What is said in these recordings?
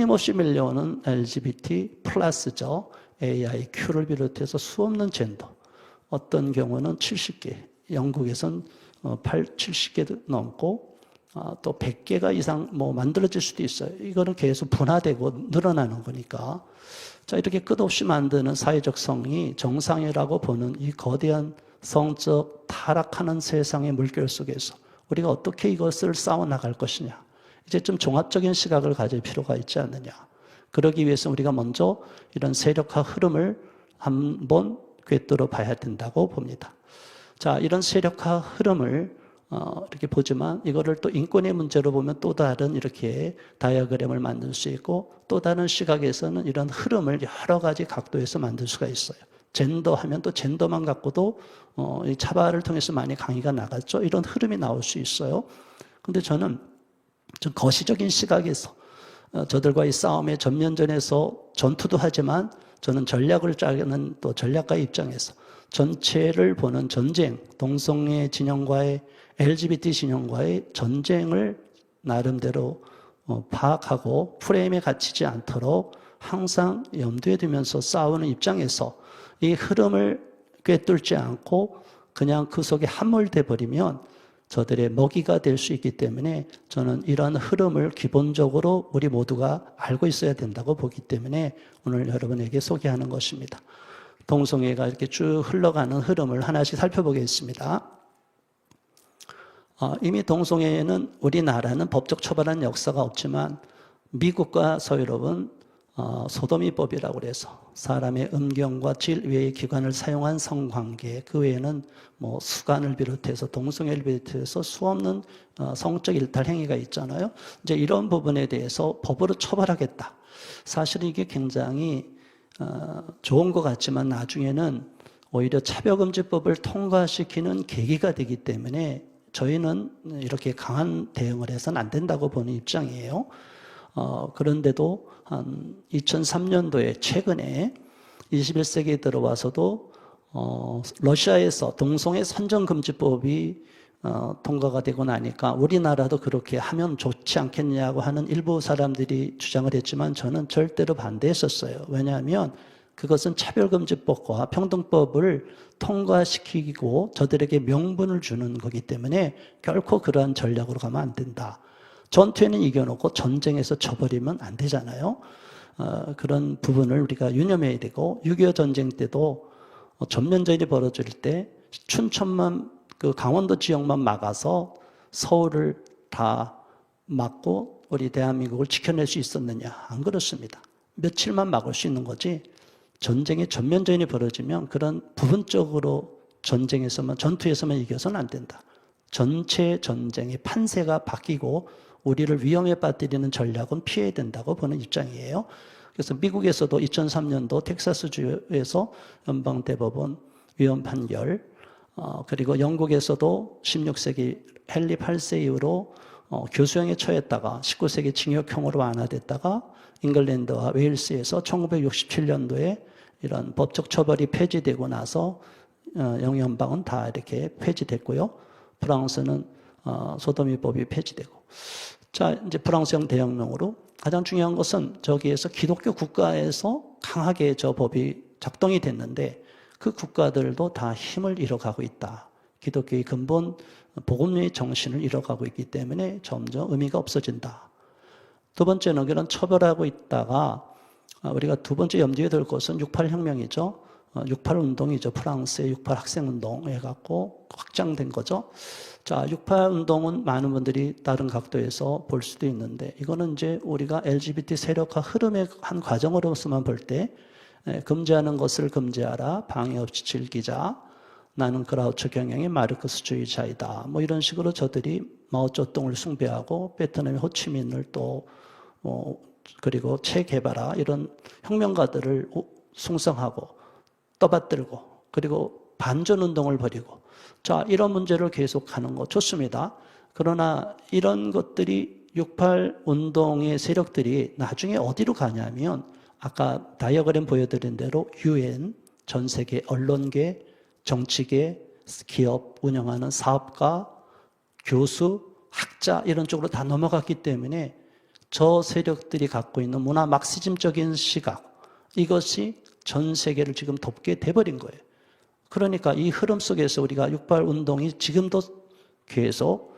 끊임없이 밀려오는 LGBT 플러스죠. AI, Q를 비롯해서 수없는 젠더. 어떤 경우는 70개, 영국에선 70개 넘고 또 100개가 이상 만들어질 수도 있어요. 이거는 계속 분화되고 늘어나는 거니까. 자, 이렇게 끝없이 만드는 사회적 성이 정상이라고 보는 이 거대한 성적 타락하는 세상의 물결 속에서 우리가 어떻게 이것을 싸워나갈 것이냐. 이제 좀 종합적인 시각을 가질 필요가 있지 않느냐. 그러기 위해서 우리가 먼저 이런 세력화 흐름을 한번 꿰뚫어 봐야 된다고 봅니다. 자, 이런 세력화 흐름을 이렇게 보지만 이거를 또 인권의 문제로 보면 또 다른 이렇게 다이어그램을 만들 수 있고 또 다른 시각에서는 이런 흐름을 여러 가지 각도에서 만들 수가 있어요. 젠더 하면 또 젠더만 갖고도 이 차별을 통해서 많이 강의가 나갔죠. 이런 흐름이 나올 수 있어요. 근데 저는 좀 거시적인 시각에서 저들과의 싸움의 전면전에서 전투도 하지만 저는 전략을 짜는 또 전략가의 입장에서 전체를 보는 전쟁, 동성애 진영과의 LGBT 진영과의 전쟁을 나름대로 파악하고 프레임에 갇히지 않도록 항상 염두에 두면서 싸우는 입장에서 이 흐름을 꿰뚫지 않고 그냥 그 속에 함몰돼 버리면 저들의 먹이가 될 수 있기 때문에 저는 이러한 흐름을 기본적으로 우리 모두가 알고 있어야 된다고 보기 때문에 오늘 여러분에게 소개하는 것입니다. 동성애가 이렇게 쭉 흘러가는 흐름을 하나씩 살펴보겠습니다. 이미 동성애에는 우리나라는 법적 처벌한 역사가 없지만 미국과 서유럽은 소도미법이라고 해서 사람의 음경과 질 외의 기관을 사용한 성관계, 그 외에는 수간을 비롯해서 동성애를 비롯해서 수없는 성적 일탈 행위가 있잖아요. 이제 이런 부분에 대해서 법으로 처벌하겠다. 사실 이게 굉장히 좋은 것 같지만 나중에는 오히려 차별금지법을 통과시키는 계기가 되기 때문에 저희는 이렇게 강한 대응을 해서는 안 된다고 보는 입장이에요. 그런데도 한 2003년도에 최근에 21세기에 들어와서도 러시아에서 동성애 선정금지법이 통과가 되고 나니까 우리나라도 그렇게 하면 좋지 않겠냐고 하는 일부 사람들이 주장을 했지만 저는 절대로 반대했었어요. 왜냐하면 그것은 차별금지법과 평등법을 통과시키고 저들에게 명분을 주는 거기 때문에 결코 그러한 전략으로 가면 안 된다. 전투에는 이겨놓고 전쟁에서 져버리면 안 되잖아요. 그런 부분을 우리가 유념해야 되고 6.25 전쟁 때도 전면전이 벌어질 때 춘천만 그 강원도 지역만 막아서 서울을 다 막고 우리 대한민국을 지켜낼 수 있었느냐? 안 그렇습니다. 며칠만 막을 수 있는 거지 전쟁에 전면전이 벌어지면 그런 부분적으로 전투에서만 이겨서는 안 된다. 전체 전쟁의 판세가 바뀌고 우리를 위험에 빠뜨리는 전략은 피해야 된다고 보는 입장이에요. 그래서 미국에서도 2003년도 텍사스주에서 연방대법원 위헌 판결, 그리고 영국에서도 16세기 헨리 8세 이후로 교수형에 처했다가 19세기 징역형으로 완화됐다가 잉글랜드와 웨일스에서 1967년도에 이런 법적 처벌이 폐지되고 나서 영연방은 다 이렇게 폐지됐고요. 프랑스는 소도미법이 폐지되고. 자, 이제 프랑스형 대혁명으로 가장 중요한 것은 저기에서 기독교 국가에서 강하게 저 법이 작동이 됐는데 그 국가들도 다 힘을 잃어가고 있다. 기독교의 근본 복음의 정신을 잃어가고 있기 때문에 점점 의미가 없어진다. 두 번째는 그런 처벌하고 있다가 우리가 두 번째 염두에 둘 것은 68혁명이죠. 68운동이죠. 프랑스의 68 학생운동 해갖고 확장된 거죠. 자, 68운동은 많은 분들이 다른 각도에서 볼 수도 있는데 이거는 이제 우리가 LGBT 세력화 흐름의 한 과정으로서만 볼 때 금지하는 것을 금지하라, 방해 없이 즐기자, 나는 그라우처 경영의 마르크스주의자이다. 이런 식으로 저들이 마오쩌둥을 숭배하고 베트남의 호치민을 또 그리고 체 게바라 이런 혁명가들을 숭상하고 떠받들고 그리고 반전운동을 벌이고 자 이런 문제를 계속하는 거 좋습니다. 그러나 이런 것들이 68운동의 세력들이 나중에 어디로 가냐면 아까 다이어그램 보여드린 대로 UN, 전 세계 언론계, 정치계, 기업 운영하는 사업가, 교수, 학자 이런 쪽으로 다 넘어갔기 때문에 저 세력들이 갖고 있는 문화 막시즘적인 시각, 이것이 전 세계를 지금 덮게 돼버린 거예요. 그러니까 이 흐름 속에서 우리가 6.28 운동이 지금도 계속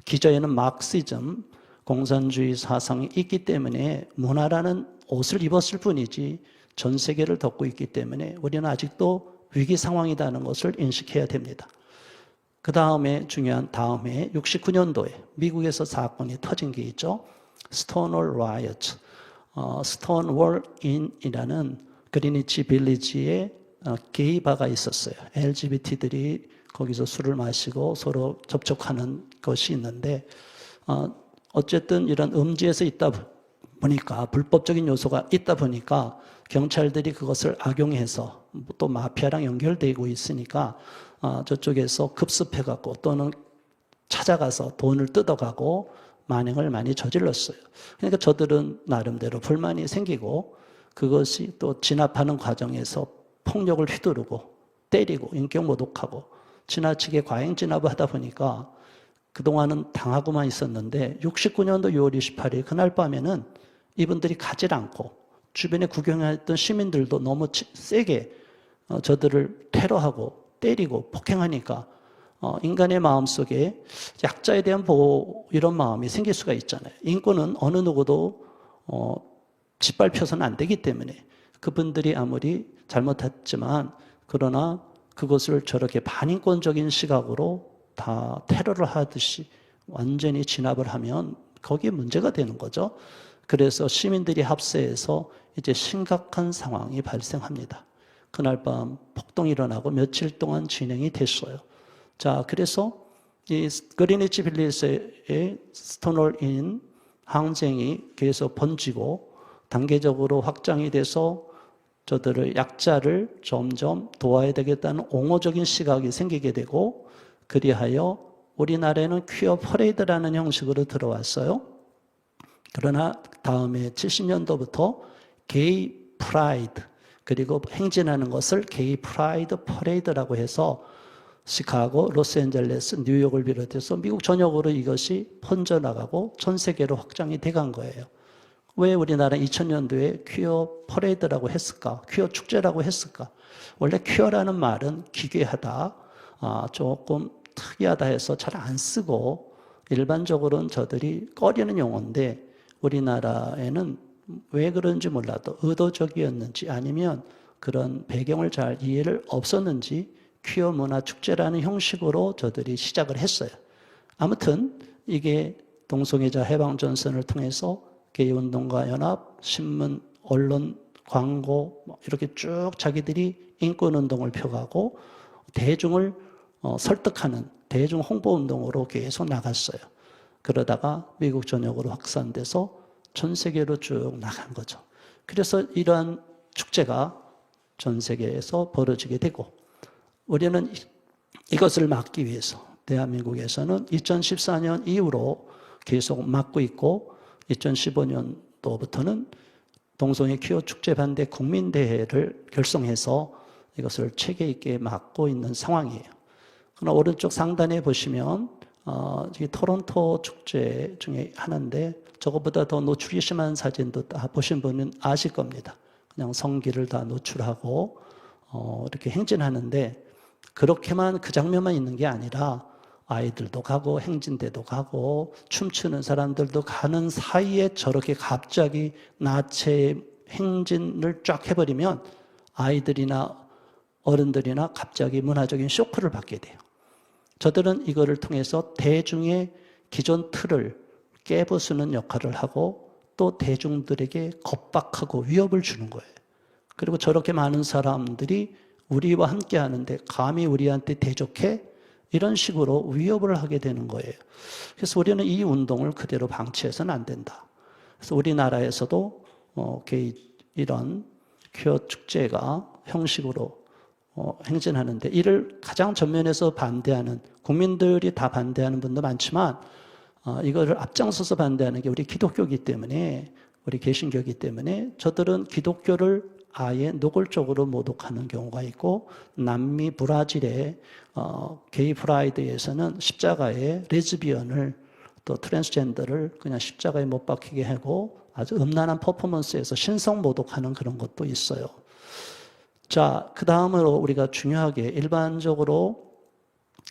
기저에는 막시즘, 공산주의 사상이 있기 때문에 문화라는 옷을 입었을 뿐이지 전 세계를 덮고 있기 때문에 우리는 아직도 위기 상황이라는 것을 인식해야 됩니다. 그 다음에 중요한 다음에 69년도에 미국에서 사건이 터진 게 있죠. 스톤월 라이엇, 스톤월 인이라는 그리니치 빌리지에 게이바가 있었어요. LGBT들이 거기서 술을 마시고 서로 접촉하는 것이 있는데 어쨌든 이런 음지에서 있다 보니까 불법적인 요소가 있다 보니까 경찰들이 그것을 악용해서 또 마피아랑 연결되고 있으니까 저쪽에서 급습해갖고 또는 찾아가서 돈을 뜯어가고 만행을 많이 저질렀어요. 그러니까 저들은 나름대로 불만이 생기고 그것이 또 진압하는 과정에서 폭력을 휘두르고 때리고 인격 모독하고 지나치게 과잉 진압을 하다 보니까 그동안은 당하고만 있었는데 69년도 6월 28일 그날 밤에는 이분들이 가질 않고 주변에 구경했던 시민들도 너무 세게 저들을 테러하고 때리고 폭행하니까 인간의 마음속에 약자에 대한 보호 이런 마음이 생길 수가 있잖아요. 인권은 어느 누구도 짓밟혀서는 안 되기 때문에 그분들이 아무리 잘못했지만 그러나 그것을 저렇게 반인권적인 시각으로 다 테러를 하듯이 완전히 진압을 하면 거기에 문제가 되는 거죠. 그래서 시민들이 합세해서 이제 심각한 상황이 발생합니다. 그날 밤 폭동이 일어나고 며칠 동안 진행이 됐어요. 자, 그래서 이 그리니치 빌리지의 스톤월 인 항쟁이 계속 번지고 단계적으로 확장이 돼서 저들을 약자를 점점 도와야 되겠다는 옹호적인 시각이 생기게 되고 그리하여 우리나라에는 퀴어 퍼레이드라는 형식으로 들어왔어요. 그러나 다음에 70년도부터 게이 프라이드 그리고 행진하는 것을 게이 프라이드 퍼레이드라고 해서 시카고, 로스앤젤레스, 뉴욕을 비롯해서 미국 전역으로 이것이 번져나가고 전 세계로 확장이 돼간 거예요. 왜 우리나라 2000년도에 퀴어 퍼레이드라고 했을까? 퀴어 축제라고 했을까? 원래 퀴어라는 말은 기괴하다, 조금 특이하다 해서 잘 안 쓰고 일반적으로는 저들이 꺼리는 용어인데 우리나라에는 왜 그런지 몰라도 의도적이었는지 아니면 그런 배경을 잘 이해를 없었는지 퀴어 문화 축제라는 형식으로 저들이 시작을 했어요. 아무튼 이게 동성애자 해방전선을 통해서 게이운동가 연합, 신문, 언론, 광고 이렇게 쭉 자기들이 인권운동을 펴가고 대중을 설득하는 대중 홍보운동으로 계속 나갔어요. 그러다가 미국 전역으로 확산돼서 전 세계로 쭉 나간 거죠. 그래서 이러한 축제가 전 세계에서 벌어지게 되고 우리는 이것을 막기 위해서 대한민국에서는 2014년 이후로 계속 막고 있고 2015년도부터는 동성애 퀴어 축제 반대 국민대회를 결성해서 이것을 체계 있게 막고 있는 상황이에요. 그러나 오른쪽 상단에 보시면 토론토 축제 중에 하나인데 저것보다 더 노출이 심한 사진도 다 보신 분은 아실 겁니다. 그냥 성기를 다 노출하고 이렇게 행진하는데 그렇게만 그 장면만 있는 게 아니라 아이들도 가고 행진대도 가고 춤추는 사람들도 가는 사이에 저렇게 갑자기 나체의 행진을 쫙 해버리면 아이들이나 어른들이나 갑자기 문화적인 쇼크를 받게 돼요. 저들은 이거를 통해서 대중의 기존 틀을 깨부수는 역할을 하고 또 대중들에게 겁박하고 위협을 주는 거예요. 그리고 저렇게 많은 사람들이 우리와 함께 하는데 감히 우리한테 대적해? 이런 식으로 위협을 하게 되는 거예요. 그래서 우리는 이 운동을 그대로 방치해서는 안 된다. 그래서 우리나라에서도 이런 퀴어 축제가 형식으로 행진하는데 이를 가장 전면에서 반대하는 국민들이 다 반대하는 분도 많지만 이거를 앞장서서 반대하는 게 우리 기독교이기 때문에 우리 개신교이기 때문에 저들은 기독교를 아예 노골적으로 모독하는 경우가 있고 남미 브라질의 게이 프라이드에서는 십자가에 레즈비언을 또 트랜스젠더를 그냥 십자가에 못 박히게 하고 아주 음란한 퍼포먼스에서 신성 모독하는 그런 것도 있어요. 자, 그 다음으로 우리가 중요하게 일반적으로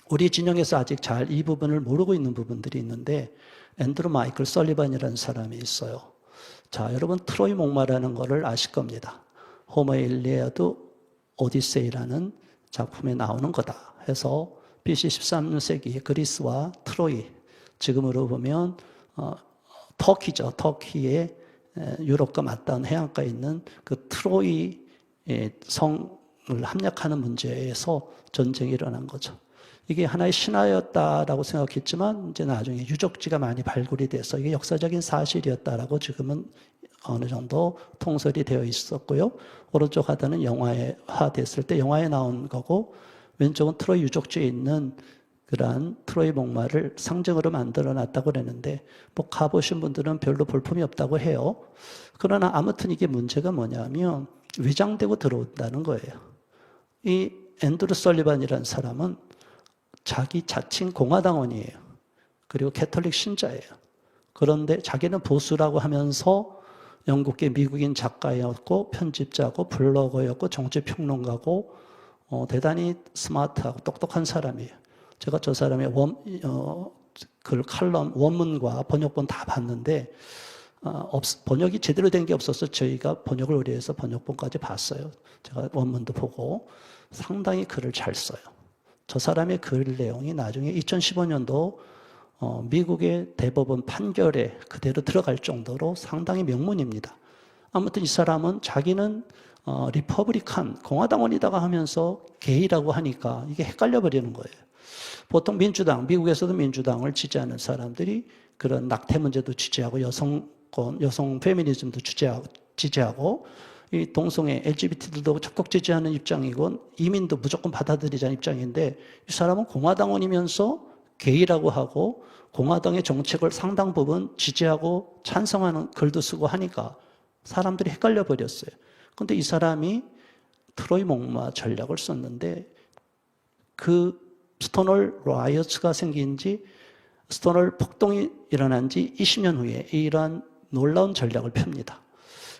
우리 진영에서 아직 잘 이 부분을 모르고 있는 부분들이 있는데 앤드루 마이클 설리반이라는 사람이 있어요. 자, 여러분 트로이 목마라는 것을 아실 겁니다. 호머의 일리아드 오디세이라는 작품에 나오는 거다 해서 BC 13세기 그리스와 트로이, 지금으로 보면 터키죠. 터키의 유럽과 맞닿은 해안가에 있는 그 트로이 성을 함락하는 문제에서 전쟁이 일어난 거죠. 이게 하나의 신화였다라고 생각했지만 이제 나중에 유적지가 많이 발굴이 돼서 이게 역사적인 사실이었다라고 지금은 어느 정도 통설이 되어 있었고요. 오른쪽 하단은 영화화 됐을 때 영화에 나온 거고, 왼쪽은 트로이 유적지에 있는 그러한 트로이 목마를 상징으로 만들어 놨다고 그랬는데, 뭐 가보신 분들은 별로 볼품이 없다고 해요. 그러나 아무튼 이게 문제가 뭐냐면 위장되고 들어온다는 거예요. 이 앤드루 설리반이라는 사람은 자기 자칭 공화당원이에요. 그리고 캐톨릭 신자예요. 그런데 자기는 보수라고 하면서 영국계 미국인 작가였고 편집자고 블로거였고 정치평론가고 대단히 스마트하고 똑똑한 사람이에요. 제가 저 사람의 글 칼럼 원문과 번역본 다 봤는데 번역이 제대로 된 게 없어서 저희가 번역을 의뢰해서 번역본까지 봤어요. 제가 원문도 보고 상당히 글을 잘 써요. 저 사람의 글 내용이 나중에 2015년도 미국의 대법원 판결에 그대로 들어갈 정도로 상당히 명문입니다. 아무튼 이 사람은 자기는 리퍼블리칸, 공화당원이다가 하면서 게이라고 하니까 이게 헷갈려 버리는 거예요. 보통 민주당, 미국에서도 민주당을 지지하는 사람들이 그런 낙태 문제도 지지하고 여성 페미니즘도 지지하고 이 동성애 LGBT들도 적극 지지하는 입장이고 이민도 무조건 받아들이자는 입장인데, 이 사람은 공화당원이면서 게이라고 하고 공화당의 정책을 상당 부분 지지하고 찬성하는 글도 쓰고 하니까 사람들이 헷갈려 버렸어요. 그런데 이 사람이 트로이 목마 전략을 썼는데, 그 스톤월 라이어츠가 생긴 지, 스톤월 폭동이 일어난 지 20년 후에 이러한 놀라운 전략을 펴니다.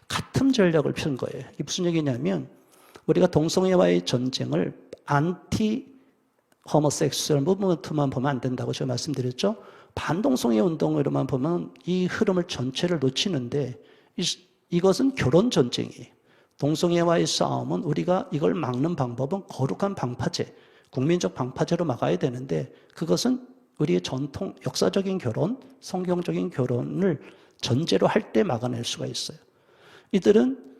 같은 전략을 편 거예요. 이게 무슨 얘기냐면, 우리가 동성애와의 전쟁을 안티 호모섹슈얼 무브먼트만 보면 안 된다고 제가 말씀드렸죠. 반동성애 운동으로만 보면 이 흐름을 전체를 놓치는데, 이것은 결혼 전쟁이에요. 동성애와의 싸움은 우리가 이걸 막는 방법은 거룩한 방파제, 국민적 방파제로 막아야 되는데, 그것은 우리의 전통, 역사적인 결혼, 성경적인 결혼을 전제로 할 때 막아낼 수가 있어요. 이들은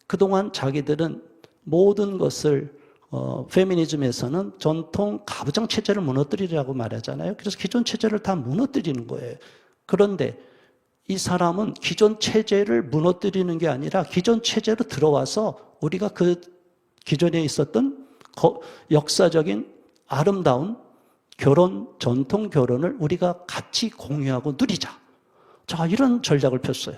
그동안 자기들은 모든 것을 페미니즘에서는 전통 가부장 체제를 무너뜨리라고 말하잖아요. 그래서 기존 체제를 다 무너뜨리는 거예요. 그런데 이 사람은 기존 체제를 무너뜨리는 게 아니라 기존 체제로 들어와서 우리가 그 기존에 있었던 역사적인 아름다운 결혼, 전통 결혼을 우리가 같이 공유하고 누리자. 자, 이런 전략을 폈어요.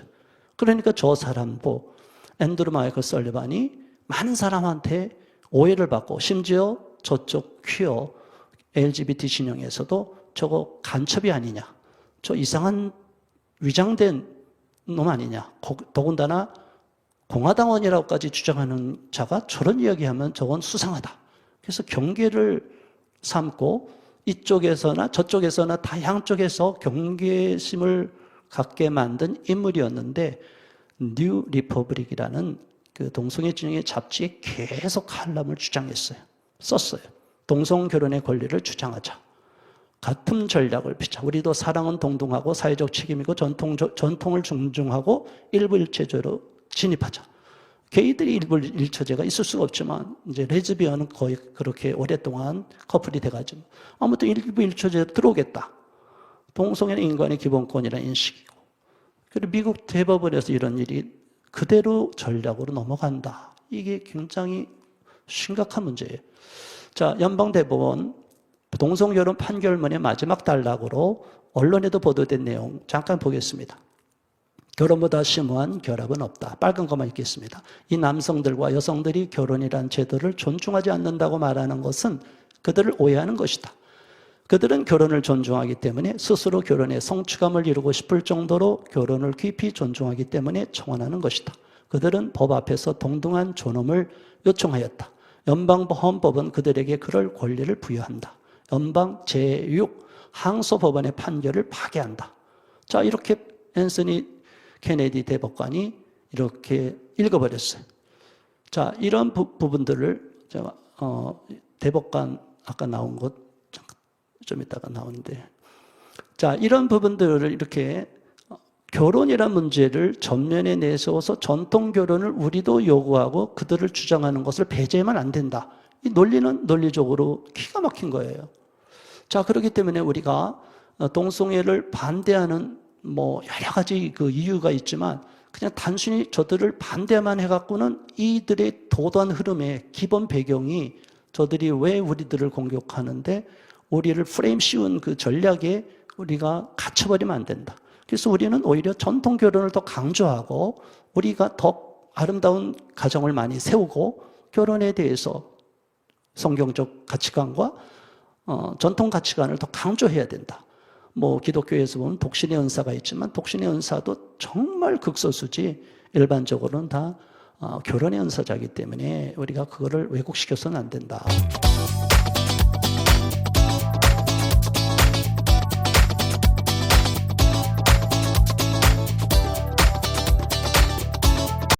그러니까 저 사람도 앤드루 마이클 설리반이 많은 사람한테 오해를 받고, 심지어 저쪽 퀴어 LGBT 진영에서도 저거 간첩이 아니냐, 저 이상한 위장된 놈 아니냐, 더군다나 공화당원이라고까지 주장하는 자가 저런 이야기하면 저건 수상하다. 그래서 경계를 삼고 이쪽에서나 저쪽에서나 다 양쪽에서 경계심을 갖게 만든 인물이었는데, 뉴 리퍼블릭이라는 그 동성애 진영의 잡지에 계속 칼럼을 주장했어요. 썼어요. 동성 결혼의 권리를 주장하자. 같은 전략을 피자. 우리도 사랑은 동등하고 사회적 책임이고 전통을 존중하고 일부일체제로 진입하자. 게이들이 일부일체제가 있을 수가 없지만 이제 레즈비언은 거의 그렇게 오랫동안 커플이 돼가지고 아무튼 일부일체제로 들어오겠다. 동성애는 인간의 기본권이라는 인식이고, 그리고 미국 대법원에서 이런 일이 그대로 전략으로 넘어간다. 이게 굉장히 심각한 문제예요. 자, 연방대법원 동성결혼 판결문의 마지막 단락으로 언론에도 보도된 내용 잠깐 보겠습니다. 결혼보다 심오한 결합은 없다. 빨간 것만 읽겠습니다. 이 남성들과 여성들이 결혼이란 제도를 존중하지 않는다고 말하는 것은 그들을 오해하는 것이다. 그들은 결혼을 존중하기 때문에 스스로 결혼의 성취감을 이루고 싶을 정도로 결혼을 깊이 존중하기 때문에 청원하는 것이다. 그들은 법 앞에서 동등한 존엄을 요청하였다. 연방헌법은 그들에게 그럴 권리를 부여한다. 연방 제6 항소법원의 판결을 파기한다. 자, 이렇게 앤서니 케네디 대법관이 이렇게 읽어버렸어요. 자, 이런 부분들을 제가 대법관 아까 나온 것 좀 이따가 나오는데, 자, 이런 부분들을 이렇게 결혼이라는 문제를 전면에 내세워서 전통 결혼을 우리도 요구하고 그들을 주장하는 것을 배제하면 안 된다. 이 논리는 논리적으로 기가 막힌 거예요. 자, 그렇기 때문에 우리가 동성애를 반대하는 뭐 여러 가지 그 이유가 있지만 그냥 단순히 저들을 반대만 해갖고는 이들의 도도한 흐름의 기본 배경이 저들이 왜 우리들을 공격하는데 우리를 프레임 씌운 그 전략에 우리가 갇혀버리면 안 된다. 그래서 우리는 오히려 전통 결혼을 더 강조하고 우리가 더 아름다운 가정을 많이 세우고 결혼에 대해서 성경적 가치관과 전통 가치관을 더 강조해야 된다. 뭐 기독교에서 보면 독신의 은사가 있지만 독신의 은사도 정말 극소수지 일반적으로는 다 결혼의 은사자이기 때문에 우리가 그거를 왜곡시켜서는 안 된다.